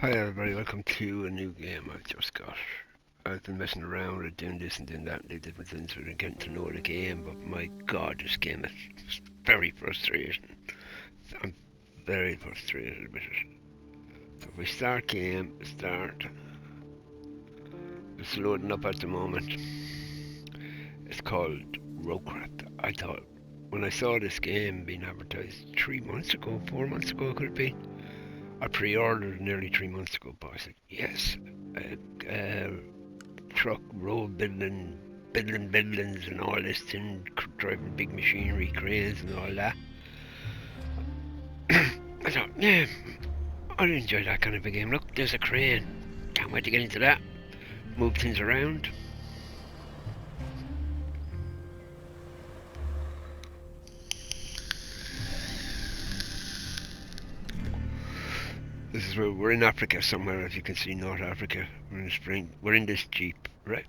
Hi everybody, welcome to a new game I've just got. I've been messing around with it, doing this and doing that and doing different things with it, getting to know the game, but my god, this game is just very frustrating. I'm very frustrated with it. So if we start game, start. It's loading up at the moment. It's called Rowcraft. I thought, when I saw this game being advertised 3 months ago, 4 months ago could it be? I pre-ordered nearly 3 months ago, but I said, yes, uh, truck road buildings and all this thing, driving big machinery, cranes and all that. I thought, yeah, I'd enjoy that kind of a game. Look, there's a crane. Can't wait to get into that. Move things around. This is where we're in Africa somewhere, as you can see, North Africa. We're in the spring. We're in this Jeep, right?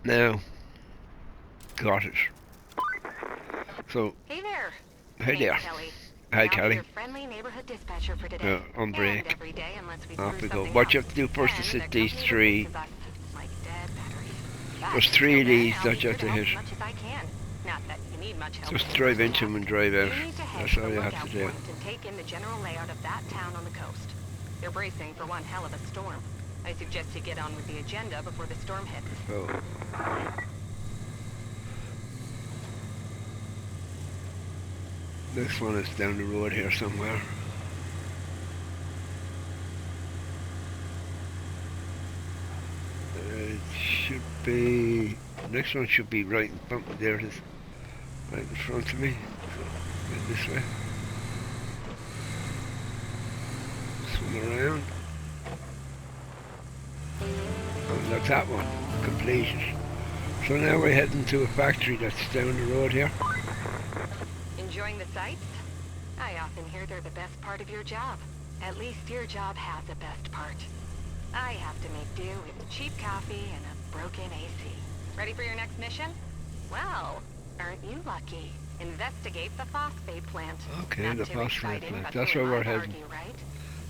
Now, got it. So, Hey there. hey Name's there. Kelly. Hi, I'll be Kelly. your friendly neighborhood dispatcher for today. On break. And every day unless we Off screw we go. something What you up. have to do first is Then hit the these company three. replaces us, like dead batteries. But There's 3 of until then, these I'll that be you here have to to help hit. as much as I can. Not that you need much help. Just drive into them and drive out. You need to head That's to all the you have lookout to do. point and take in the general layout of that town on the coast. They're bracing for one hell of a storm. I suggest you get on with the agenda before the storm hits. So, this one is down the road here somewhere. It should be. Next one should be right in front. There it is, right in front of me. So, get this way. Swing around. And that's that one completed. So now we're heading to a factory that's down the road here. Enjoying the sights? I often hear they're the best part of your job. At least your job has a best part. I have to make do with cheap coffee and a broken AC. Ready for your next mission? Well, aren't you lucky? Investigate the phosphate plant. Okay, Not the too phosphate exciting, plant. but That's who where am we're I to heading. argue, right?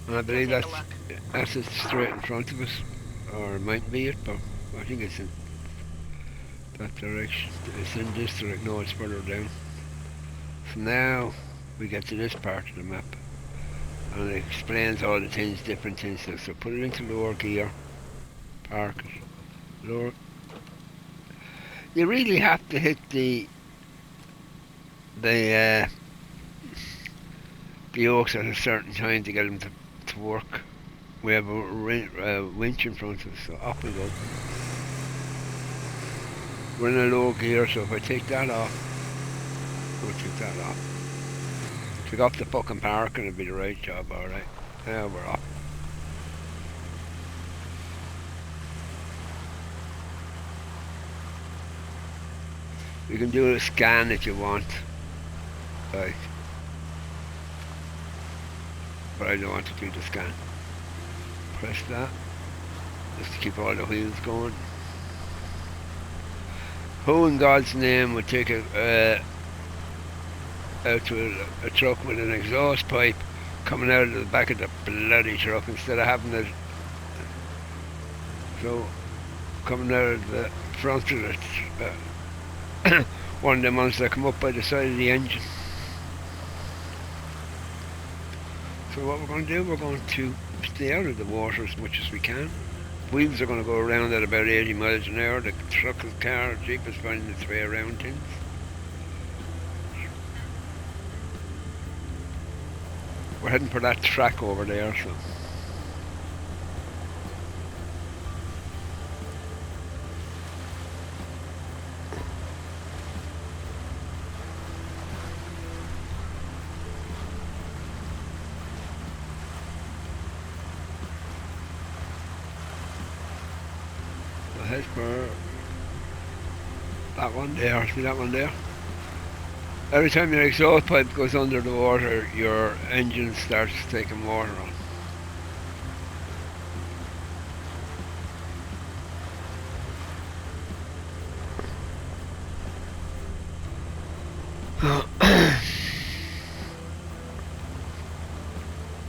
And I believe Take a that's it straight in front of us. Or it might be it, but I think it's in that direction. It's in this direction. No, it's further down. So now we get to this part of the map. And it explains all the things, different things. So put it into lower gear. Park it. Lower. You really have to hit the yokes at a certain time to get them to work. We have a winch in front of us, so up we go. We're in a low gear, so if I take that off, we'll take that off. Take off the fucking park and it'll be the right job, alright. Now we're off. You can do a scan if you want. Like, but I don't want to do the scan. Press that, just to keep all the wheels going. Who in God's name would take out to a truck with an exhaust pipe coming out of the back of the bloody truck instead of having it so coming out of the front of it? One of the ones that come up by the side of the engine. So what we're going to do, we're going to stay out of the water as much as we can. Wheels are going to go around at about 80 miles an hour. The truck, the car, Jeep is finding its way around things. We're heading for that track over there, so. We'll head for that one there. See that one there? Every time your exhaust pipe goes under the water, your engine starts taking water on.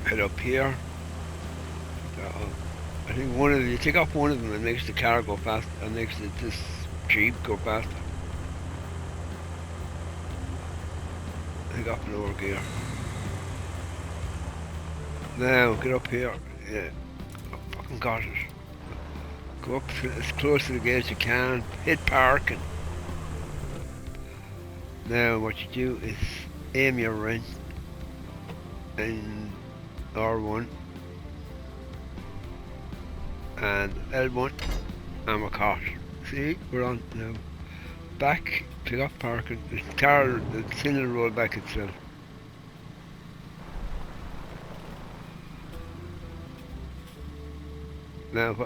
head up here. Uh, I think one of you take off one of them and makes the car go fast, and makes this Jeep go faster. Take off lower gear. Now get up here. Yeah, I fucking got it. Go up as close to the gate as you can. Hit parking. Now what you do is aim your wrench in R1 and L1 and we're caught. See, we're on now. Back, pick up parking. The car, the thing will roll back itself. Now,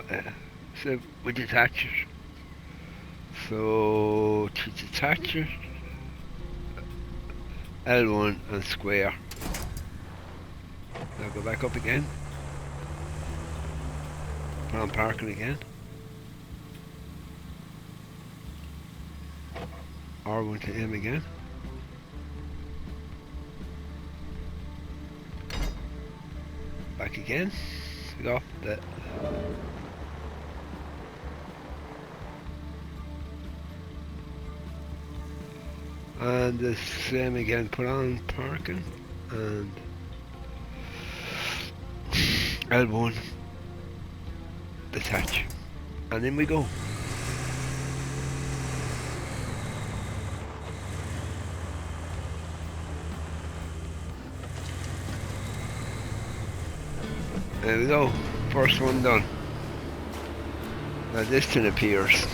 so we detach it. So to detach it, L1 and square. Now go back up again. Put on parking again. R1 to M again. Back again. Go off that. And the same again, put on parking and L1 detach, and then we go. There we go, first one done. Now this thing appears.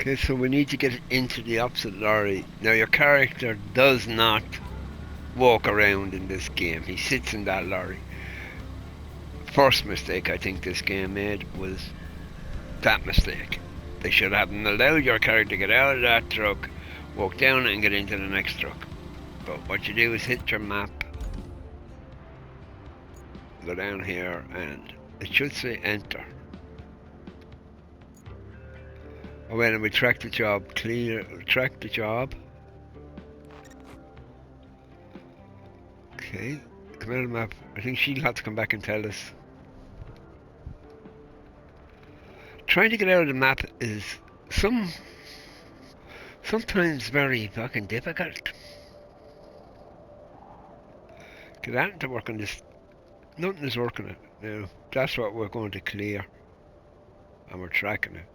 Okay, so we need to get into the opposite lorry. Now your character does not walk around in this game. He sits in that lorry. First mistake I think this game made was that mistake. They should have allowed your character to get out of that truck, walk down and get into the next truck. But what you do is hit your map, go down here and it should say enter. Oh wait, and we track the job, track the job. Okay, come out of the map. I think she'll have to come back and tell us. Trying to get out of the map is sometimes very fucking difficult. Get out to work on this. Nothing is working it now. That's what we're going to clear. And we're tracking it.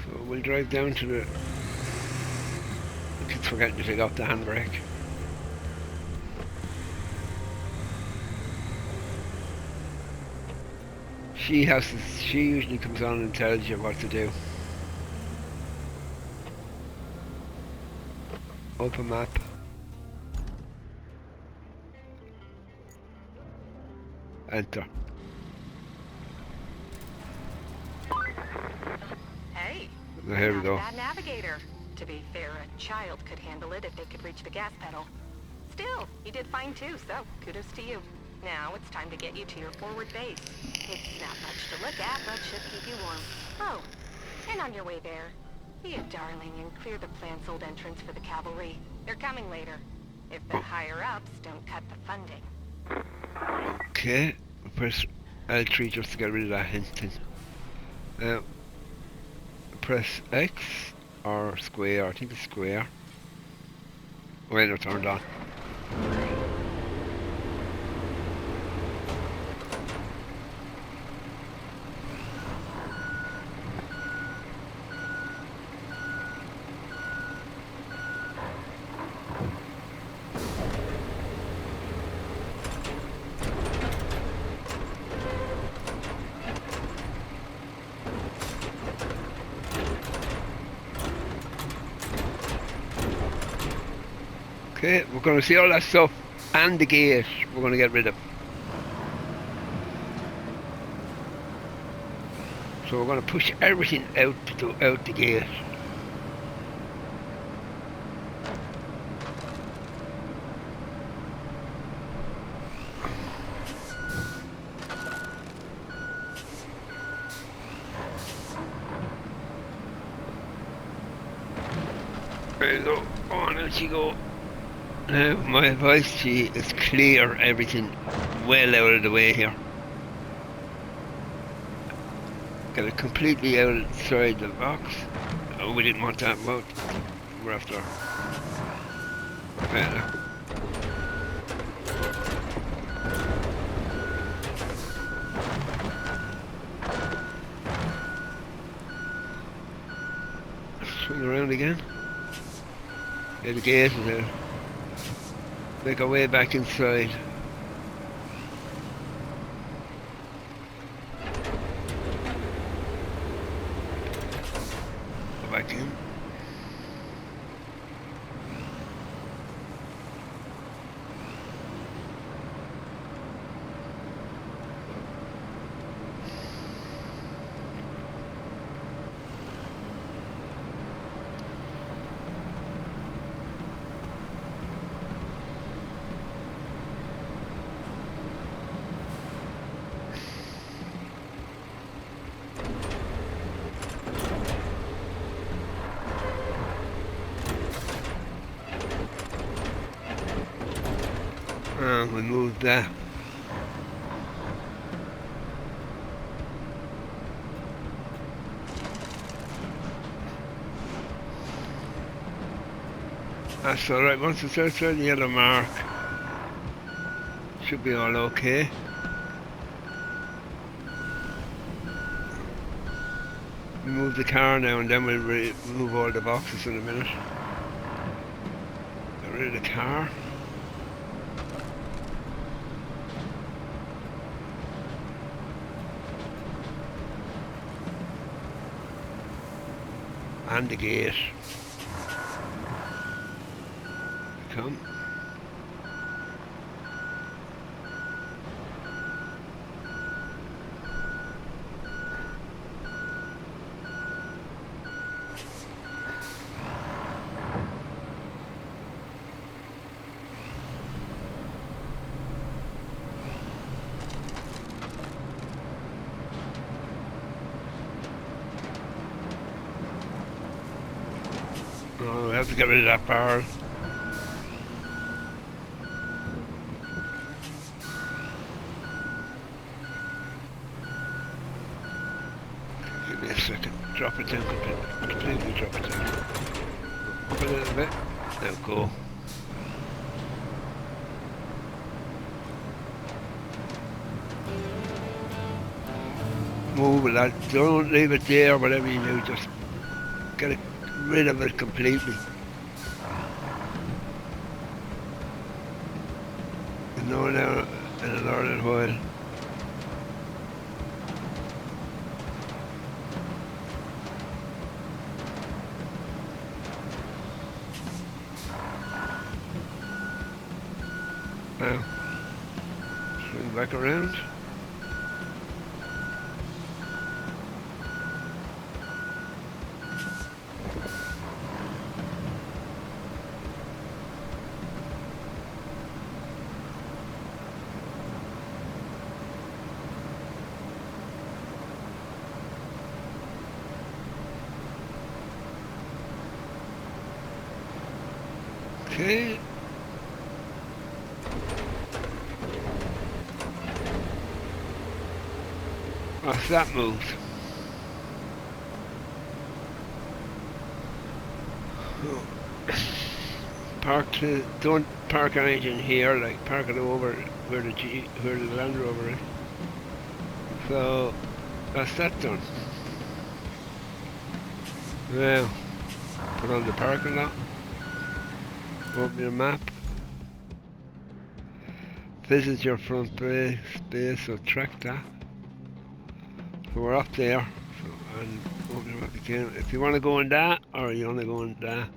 So we'll drive down to the... I keep forgetting to take off the handbrake. She usually comes on and tells you what to do. Open map. Enter. Hey. Now here we go. That navigator. To be fair, a child could handle it if they could reach the gas pedal. Still, you did fine too, so kudos to you. Now it's time to get you to your forward base. It's not much to look at, but should keep you warm. Oh, and on your way there, be a darling and clear the plant's old entrance for the cavalry. They're coming later. If the higher-ups don't cut the funding. Okay, press L3 just to get rid of that hinting. Now, press X or square, I think it's square. Wait, no, turned on. Okay, we're going to see all that stuff and the gate we're going to get rid of. So we're going to push everything out the gate. There you go. On out you go. Now, my advice to you is clear everything well out of the way here. Get it completely outside the box. Oh, we didn't want that out. We're after. Yeah. Swing around again. Yeah, the gate is there. Make our way back inside. Go back in. And we moved that. That's alright, once it's outside the yellow mark, should be all okay. We move the car now and then we'll remove all the boxes in a minute. Get rid of the car. And the gate. Come. Oh, we have to get rid of that barrel. Give me a second. Drop it down completely drop it down. Up a little bit. Now go. Move it, lad. Don't leave it there, whatever you do, just get rid of it completely. You know now in a little while. Now, swing back around. Okay. What's that moved? Oh. Don't park anything here, like park it over where the Land Rover is. So that's that done. Now put on the parking lot. Open your map. Visit your front space, so track that. So we're up there. So, and open your map again. If you want to go in that, or you want to go in that,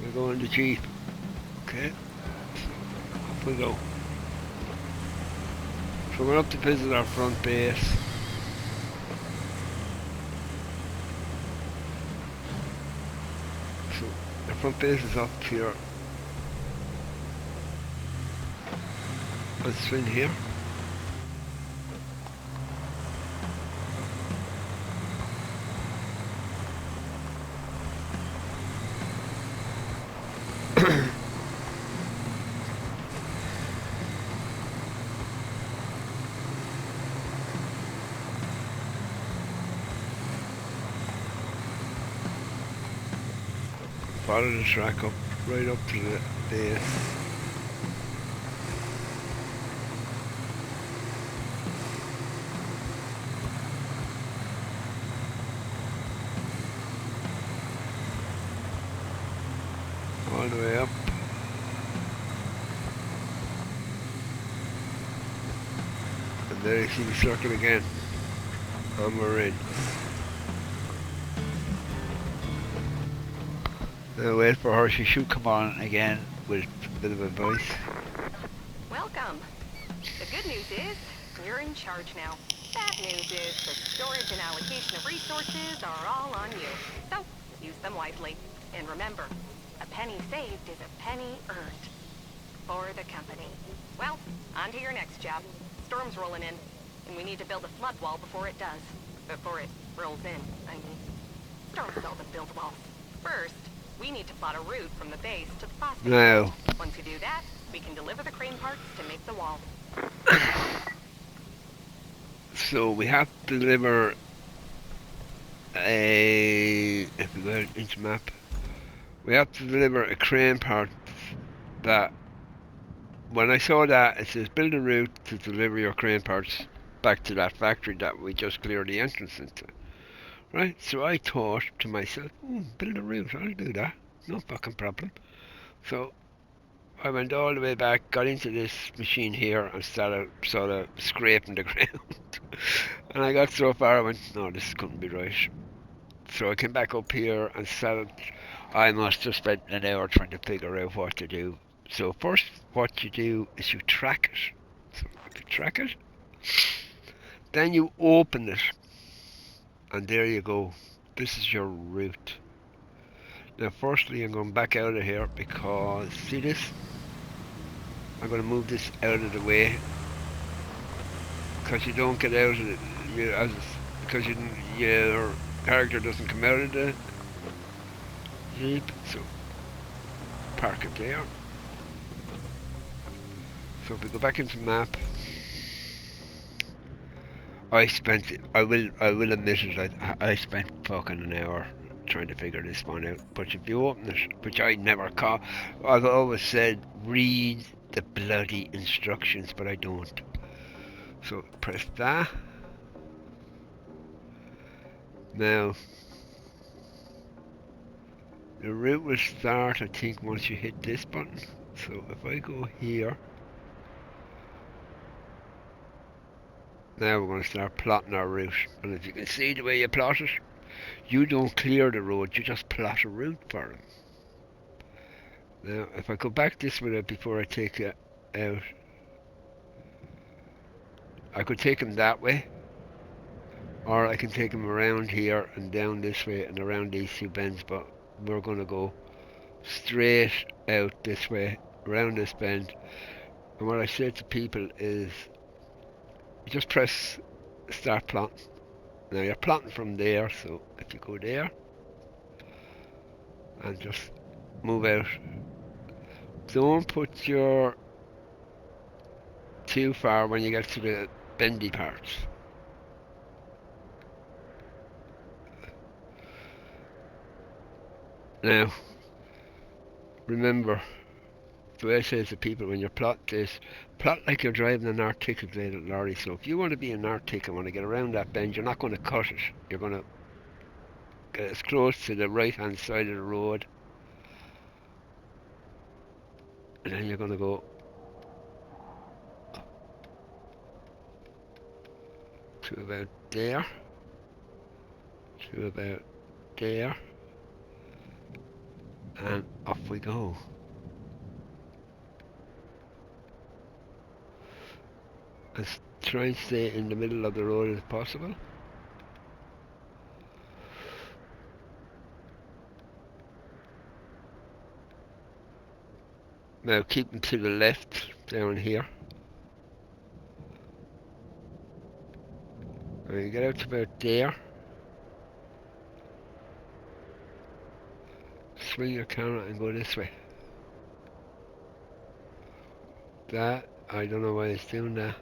we'll go in the Jeep. Okay. So up we go. So we're up to visit our front base. The front base is up here. Let's swing here. Follow the track up, right up to the base. All the way up. And there you see the circle again. And we're in. Now wait for her, she should come on again with a bit of advice. Welcome. The good news is, you're in charge now. Bad news is, the storage and allocation of resources are all on you. So, use them wisely. And remember, a penny saved is a penny earned. For the company. Well, on to your next job. Storm's rolling in, and we need to build a flood wall before it does. Before it rolls in, I mean. Storms seldom build walls. First, we need to plot a route from the base to the phosphate. Now, Once we do that, we can deliver the crane parts to make the wall. so we have to deliver if we go into map, we have to deliver a crane part that, when I saw that, it says build a route to deliver your crane parts back to that factory that we just cleared the entrance into. Right, so I thought to myself, build a route, I'll do that, no fucking problem. So I went all the way back, got into this machine here and started sort of scraping the ground. And I got so far I went, no, this couldn't be right. So I came back up here and started, I must have spent an hour trying to figure out what to do. So first what you do is you track it. So if you track it, then you open it. And there you go. This is your route. Now firstly I'm going back out of here because, see this? I'm going to move this out of the way. Because you don't get out of it, because your character doesn't come out of the Jeep. So park it there. So if we go back into map, I will admit it, I spent fucking an hour trying to figure this one out. But if you open it, which I never caught, I've always said read the bloody instructions, but I don't. So press that. Now the route will start, I think, once you hit this button. So if I go here, now we're going to start plotting our route. And if you can see the way you plot it, you don't clear the road, you just plot a route for it. Now if I go back this way before I take it out, I could take him that way, or I can take him around here and down this way and around these two bends, but we're going to go straight out this way, around this bend. And what I say to people is, you just press start plotting. Now you're plotting from there, so if you go there and just move out, don't put your too far when you get to the bendy parts. Now remember, the way I say to people, when you plot this, plot like you're driving an articulated lorry. So if you want to be an Arctic and want to get around that bend, you're not going to cut it. You're going to get as close to the right hand side of the road, and then you're going to go to about there, to about there, and off we go. And try and stay in the middle of the road if possible. Now keep them to the left down here. When you get out to about there, swing your camera and go this way. That, I don't know why it's doing that.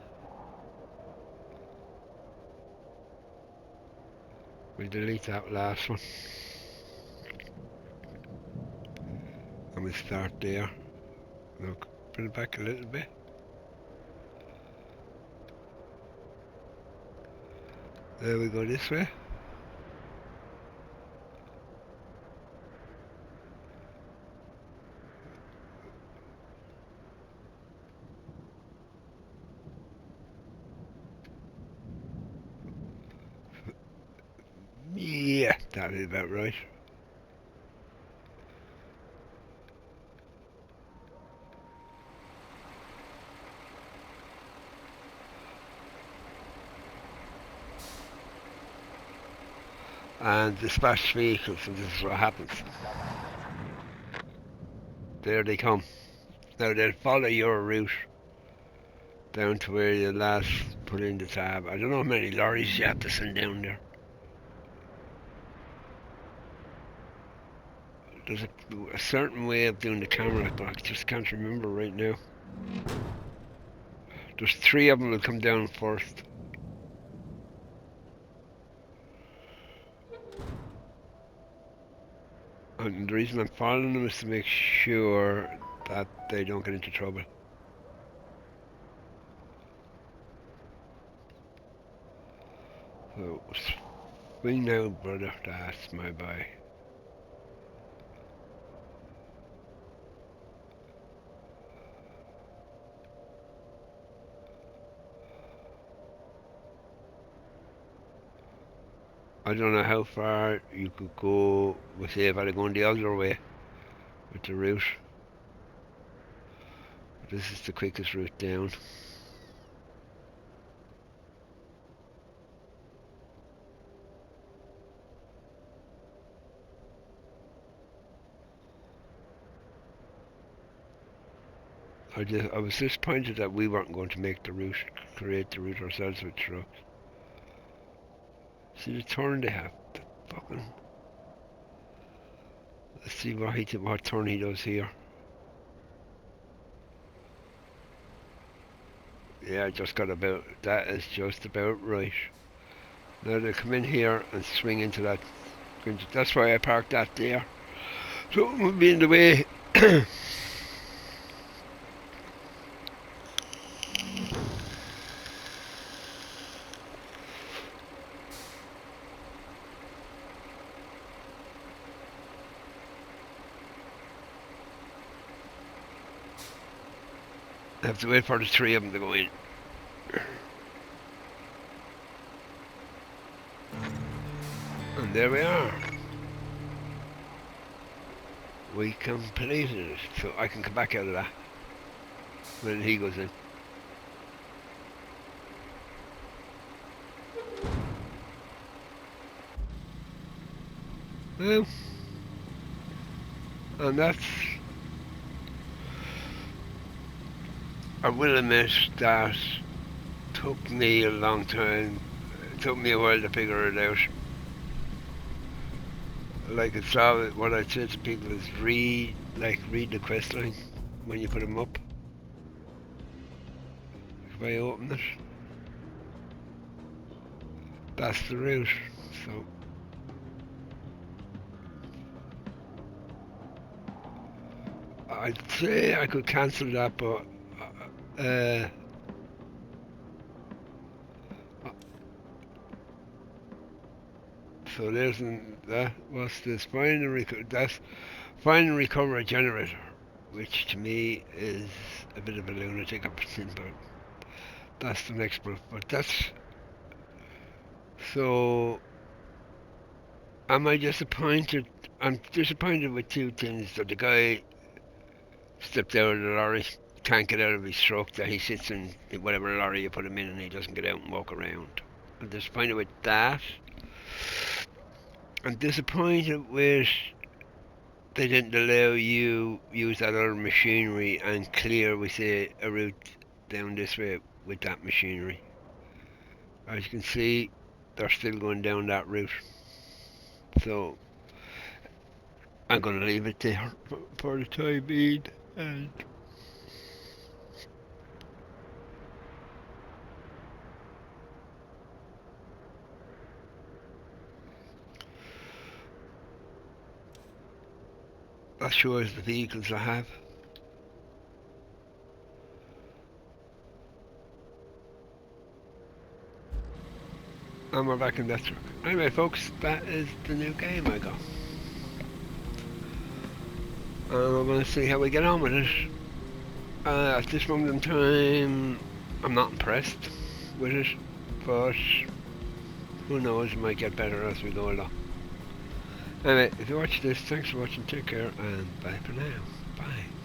We'll delete that last one. And we'll start there. Look, put it back a little bit. There we go this way. Yeah, that is about right. And dispatch vehicles, and this is what happens. There they come. Now they'll follow your route down to where you last put in the tab. I don't know how many lorries you have to send down there. There's a certain way of doing the camera, but I just can't remember right now. There's 3 of them will come down first. And the reason I'm following them is to make sure that they don't get into trouble. So, swing now, brother. That's my boy. I don't know how far you could go with, say, if I'd gone the other way with the route. This is the quickest route down. I was disappointed that we weren't going to make the route, create the route ourselves with trucks. See the turn they have. The fucking. Let's see what turn he does here. Yeah, I just got about. That is just about right. Now they come in here and swing into that. That's why I parked that there. So it would be in the way. I have to wait for the 3 of them to go in. And there we are. We completed it. So I can come back out of that when he goes in. Well, and that's. I will admit that took me a long time. It took me a while to figure it out. Like it's all, what I say to people is read the quest line when you put them up. If I open it, that's the route. So I'd say I could cancel that, but so there's that. What's this? Find and recover a generator, which to me is a bit of a lunatic opinion, but that's the next one. But that's so. Am I disappointed? I'm disappointed with 2 things. That the guy stepped out of the lorry, can't get out of his truck, that he sits in whatever lorry you put him in and he doesn't get out and walk around. I'm disappointed with that. I'm disappointed with they didn't allow you use that other machinery and clear, we say, a route down this way with that machinery. As you can see, they're still going down that route. So I'm going to leave it there for the time being, and That shows the vehicles I have. And we're back in that truck. Anyway folks, that is the new game I got. And we're going to see how we get on with it. At this moment in time, I'm not impressed with it, but who knows, it might get better as we go along. Anyway, if you watch this, thanks for watching, take care, and bye for now. Bye.